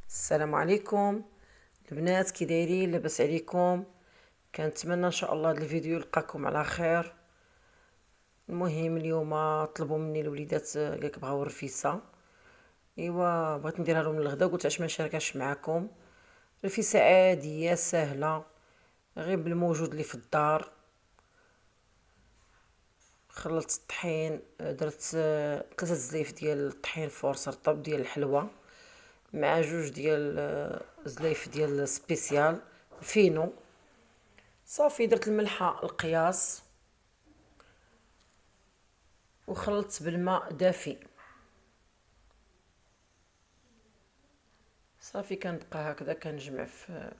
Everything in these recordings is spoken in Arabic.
السلام عليكم البنات، كي دايرين؟ لاباس عليكم؟ كنتمنى ان شاء الله هذا الفيديو يلقاكم على خير. المهم اليوم طلبوا مني الوليدات قالك بغاو الرفيسه. ايوا بغيت نديرها لهم الغدا وقلت علاش ما نشاركهاش معكم. رفيسه عاديه سهله غير بالموجود اللي في الدار. خلطت الطحين، درت 3 زلايف ديال الطحين فورس رطب ديال الحلوى مع 2 زلايف ديال سبيسيال فينو. صافي درت الملحه القياس وخلطت بالماء دافي. صافي كنبقى هكذا كنجمع في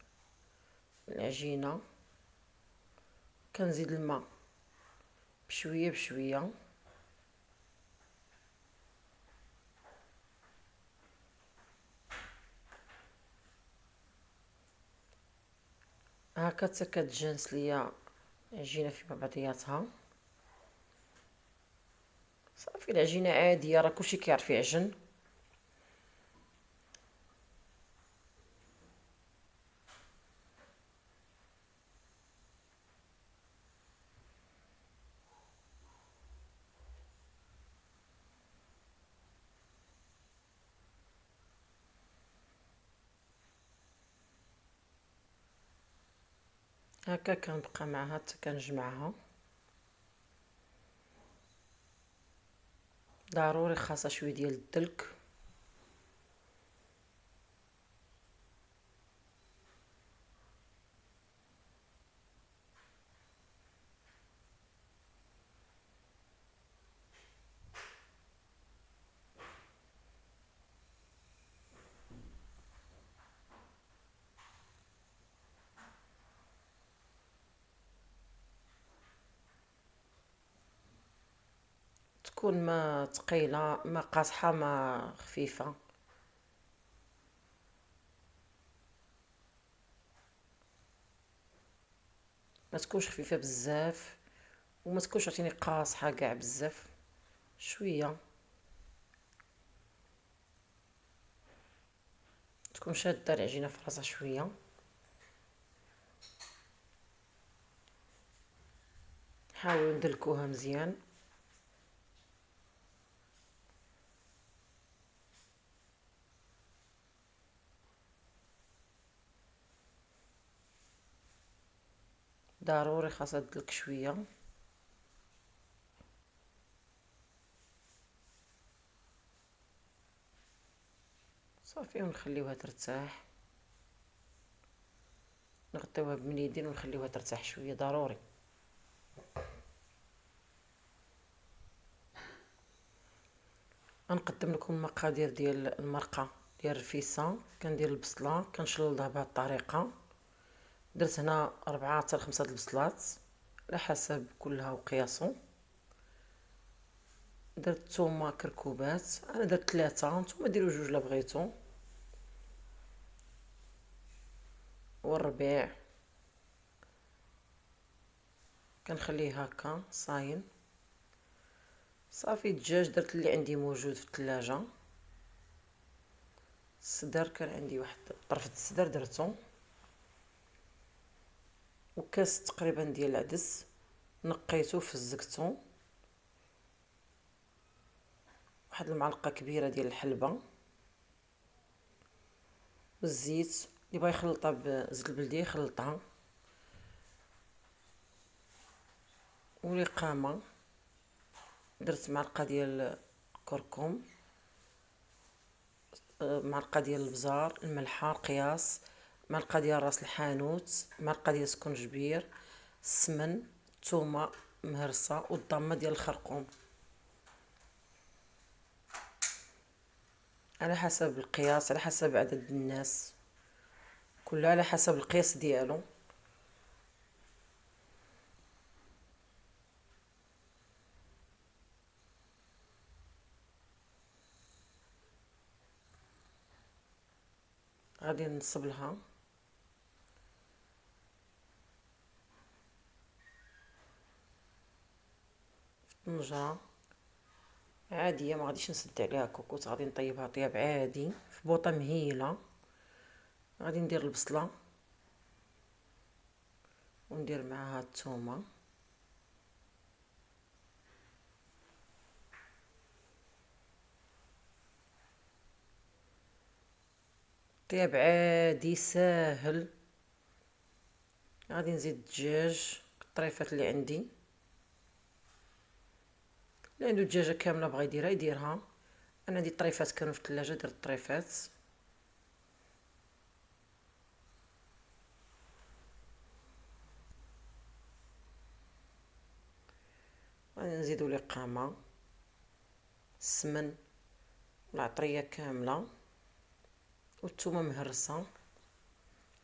العجينه، كنزيد الماء بشويه بشويه. هكا حتى كتجانس ليا العجينه فيما بعضياتها. صافي العجينه عاديه، راه كلشي كيعرف يعجن. هكا كنبقى معها حتى كنجمعها. ضروري خاصها شويه ديال الدلك. تكون ما ثقيله ما قاصحه ما خفيفه. ما تكونش خفيفه بزاف وما تكونش عطيني قاصحه كاع بزاف، شويه تكون شاده العجينه في راسها شويه. حاولوا ندلكوها مزيان. ضروري خاصها تدلك شويه. صافي ونخليوها ترتاح، نغطيوها بمنيديل ونخليوها ترتاح شويه ضروري. غنقدم لكم المقادير ديال المرقه ديال الرفيسه. كندير البصله كنشللها بهذه الطريقه. درت هنا 4 حتى 5 البصلات على حسب كلها وقياسو. درت الثومه كركوبات، انا درت 3، نتوما ديروا 2 لا بغيتو. والربيع كنخليه هكا صاين. صافي الدجاج درت اللي عندي موجود في الثلاجه. الصدر كان عندي واحد طرف الصدر درتو، وكاس تقريبا ديال العدس نقيتو فزقتو، واحد المعلقه كبيره ديال الحلبه والزيت. اللي بغى يخلطها بزيت البلديه يخلطها. ولقامه درت معلقه ديال الكركم، معلقه ديال البزار، الملحه القياس، معلقه ديال راس الحانوت، معلقه ديال سكنجبير، السمن، الثومه مهرسه والضامه ديال الخرقوم على حسب القياس، على حسب عدد الناس، كله على حسب القياس ديالو. غادي نصب لها طنجرة عادية، ما غاديش نسد عليها كوكوط، غادي نطيبها طياب عادي في بوطة مهيلة. غادي ندير البصلة وندير معاها الثومة، طياب عادي ساهل. غادي نزيد الدجاج، الطريفات اللي عندي، اللي عنده دجاجه كامله بغا يديرها يديرها. انا عندي الطريفات كانوا في الثلاجه، درت الطريفات. غادي نزيدو ليه قامه، السمن، العطريه كامله، والثومه مهرسه،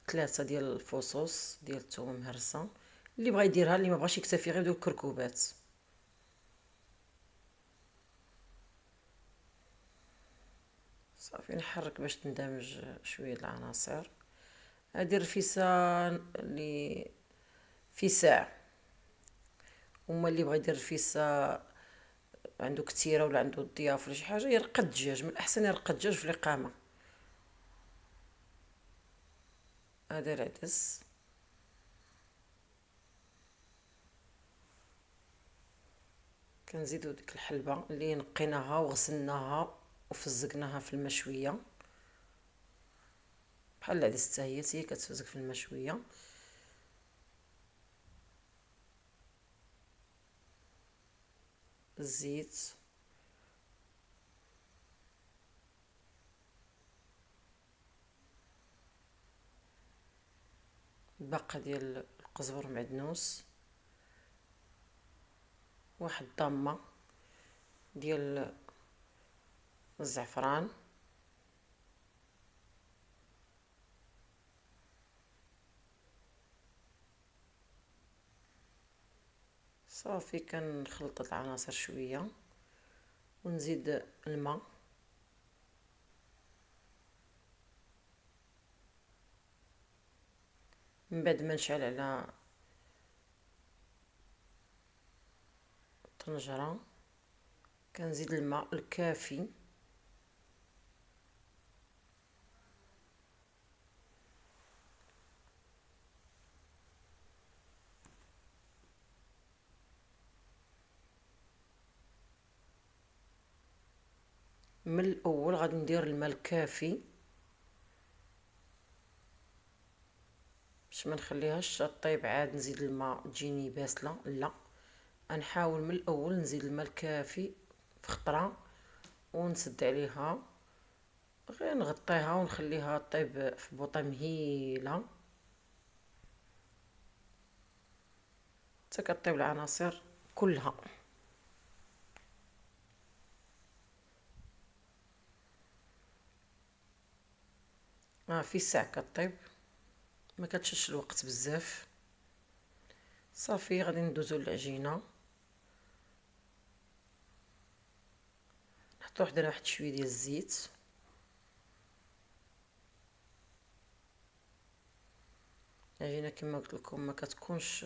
3 ديال الفصوص ديال الثومه مهرسه. اللي بغا يديرها، اللي ما بغاش يكتفي غير بدوك الكركوبات. صافي نحرك باش تندمج شويه العناصر. هادي الرفيسه اللي في ساع، وما اللي بغا يدير رفيسه عنده كثيره ولا عنده ضياف ولا شي حاجه يرقد الدجاج، من الاحسن يرقد الدجاج في الاقامه. هذا العدس، كنزيدو ديك الحلبه اللي نقيناها وغسلناها وفزقناها في المشويه، بحال العدس حتى هي كتفزق في المشويه. الزيت، الباقه ديال القزبر معدنوس، واحد ضامه ديال الزعفران، صافي كنخلط العناصر شويه ونزيد الماء. من بعد ما نشعل على الطنجره كنزيد الماء الكافي، من الاول غادي ندير الماء الكافي باش ما نخليهاش طيب عاد نزيد الماء تجيني باسله، لا، نحاول من الاول نزيد الماء الكافي في خطره ونسد عليها، غير نغطيها ونخليها طيب في بوطه مهيله حتى كطيب العناصر كلها. في ساعه كطيب، ما كتشدش الوقت بزاف. صافي غادي ندوزو للعجينه، نحطو وحدنا واحد شويه ديال الزيت، العجينه كما قلت لكم ما كتكونش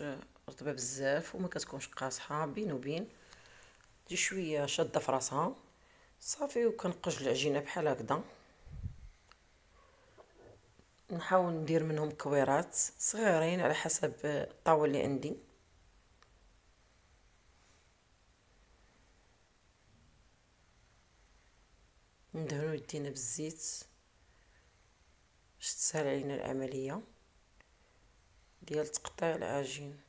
رطبه بزاف وما كتكونش قاصحه، بين وبين، تجي شويه شاده في راسها. صافي وكنقج العجينه بحال هكذا، نحاول ندير منهم كويرات صغيرين على حسب الطاوه اللي عندي. ندهنو يدينا بالزيت باش تسهل علينا العمليه ديال تقطيع العجين.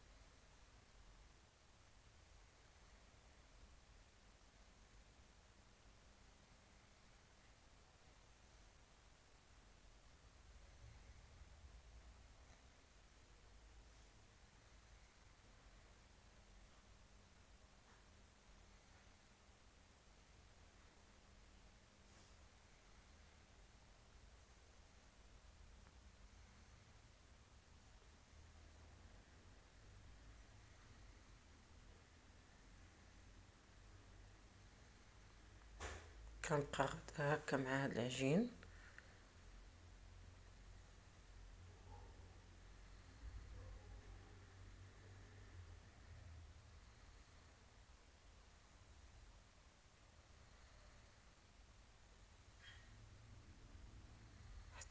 كنبقى هكا مع هاد العجين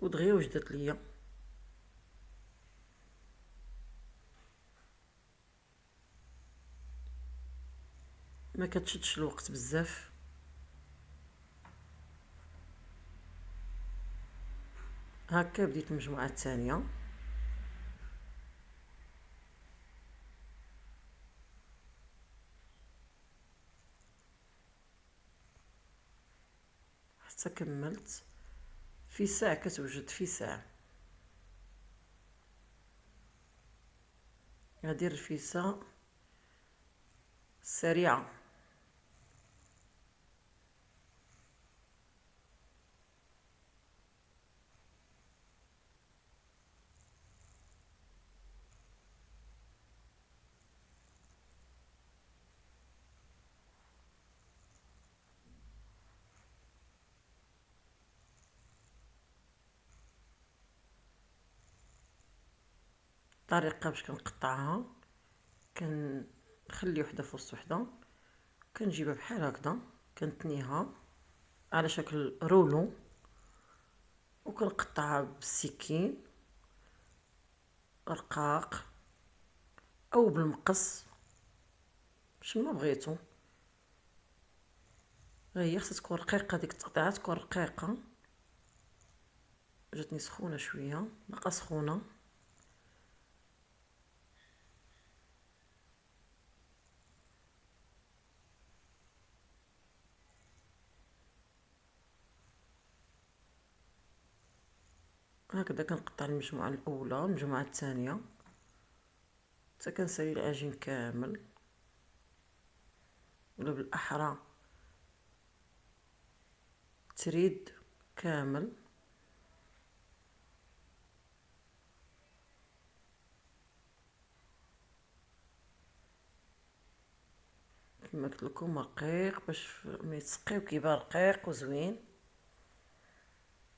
ودغيا وجدت ليا. ما كتشدش الوقت بزاف. هكا بديت المجموعه الثانيه. حتى كملت في ساعة، كتوجد في ساعة. هذه الرفيسة سريعة. الطريقة باش كنقطعها، كنخلي وحدة في وسط وحدة، كنجيبها بحال هكذا، كنتنيها على شكل رولو، وكنقطعها بالسكين رقاق او بالمقص شما بغيتو. هي خصها تكون رقيقه، ديك التقطيعه تكون رقيقه. جاتني سخونه شويه، باقا سخونه. هكذا كنقطع المجموعه الاولى، المجموعه الثانيه، حتى كنسالي العجين كامل، ولا بالاحرى تريد كامل. كما قلت لكم رقيق، باش ملي تسقيو كيبان رقيق وزوين.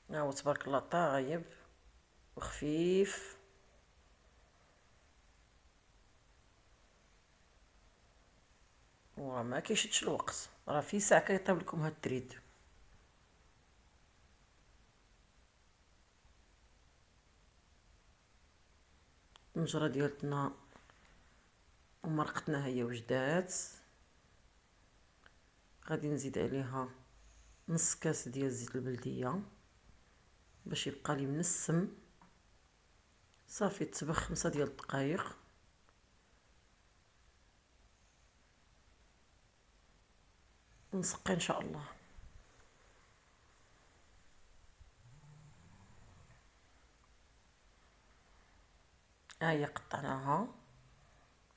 ها هو تبارك الله طايب وخفيف. وما كيشدش الوقت، راه في ساعه كيطيب لكم هاد التريد. النجره ديالتنا ومرقتنا هي وجدات. غادي نزيد عليها نص كاس ديال الزيت البلديه باش يبقى لي منسم. صافي تسبخ 5 ديال الدقائق. ونسقي ان شاء الله. ها هي قطعناها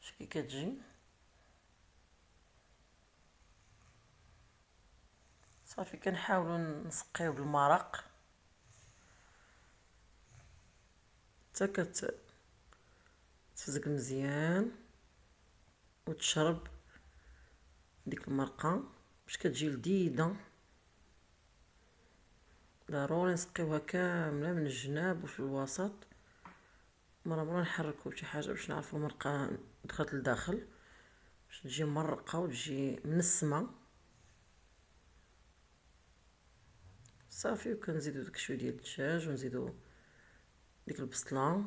شكي كتجي. صافي كنحاولوا نسقيو بالمرق حتى كتفزق مزيان وتشرب ديك المرقه باش كتجي لذيذه. ضروري نسقيوها كامله من الجناب وفي الوسط، مرة نحركو بشي حاجه باش نعرفو المرقه دخلت لداخل، باش تجي مرقه وتجي منسمه. صافي وكنزيدو داك شويه ديال الدجاج، ونزيدو ديك البصله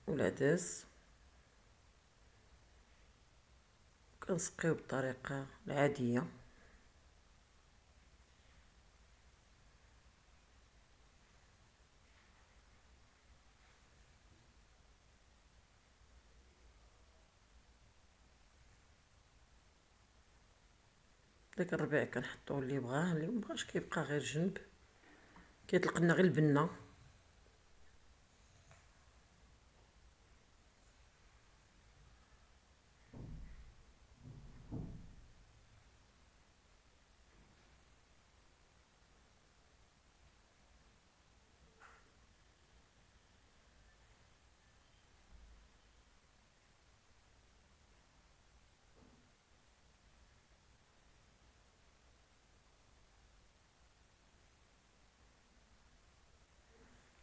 والعدس، كنسقيو بالطريقه العاديه. داك الربيع كنحطوه اللي بغاه، اللي مبغاش كيبقى غير جنب، كيطلق لنا غير البنه.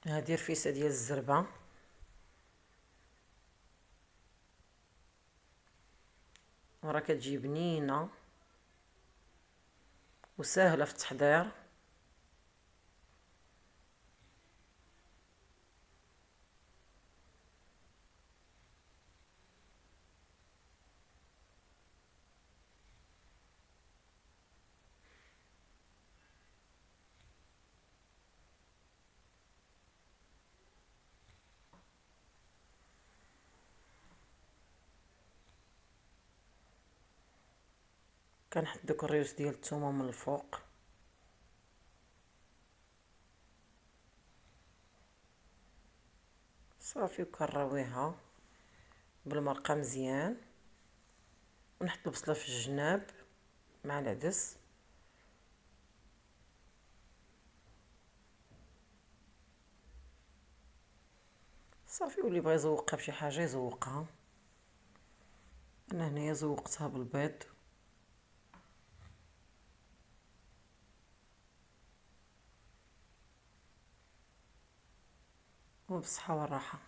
هادي رفيسه ديال الزربه، وراه كتجي بنينه وسهله في التحضير. كنحط دوك الريوس ديال الثومه من الفوق. صافي وكنراويها بالمرقه مزيان، ونحط البصله في الجناب مع العدس. صافي، واللي بغى يزوقها بشي حاجه يزوقها. انا هنايا زوقتها بالبيض. وبالصحه والراحه.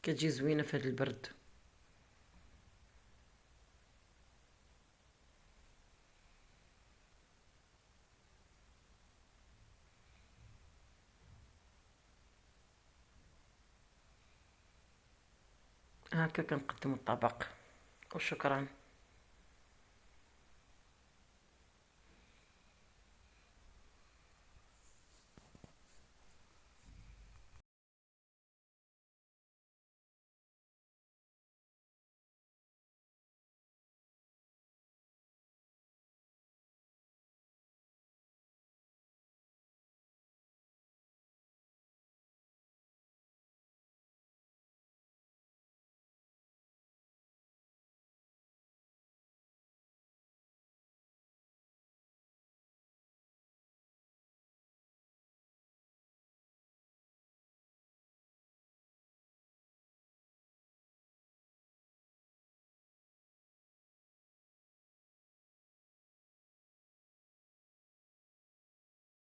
كتجي زوينه في هاد البرد. هكا كنقدم الطبق، وشكرا.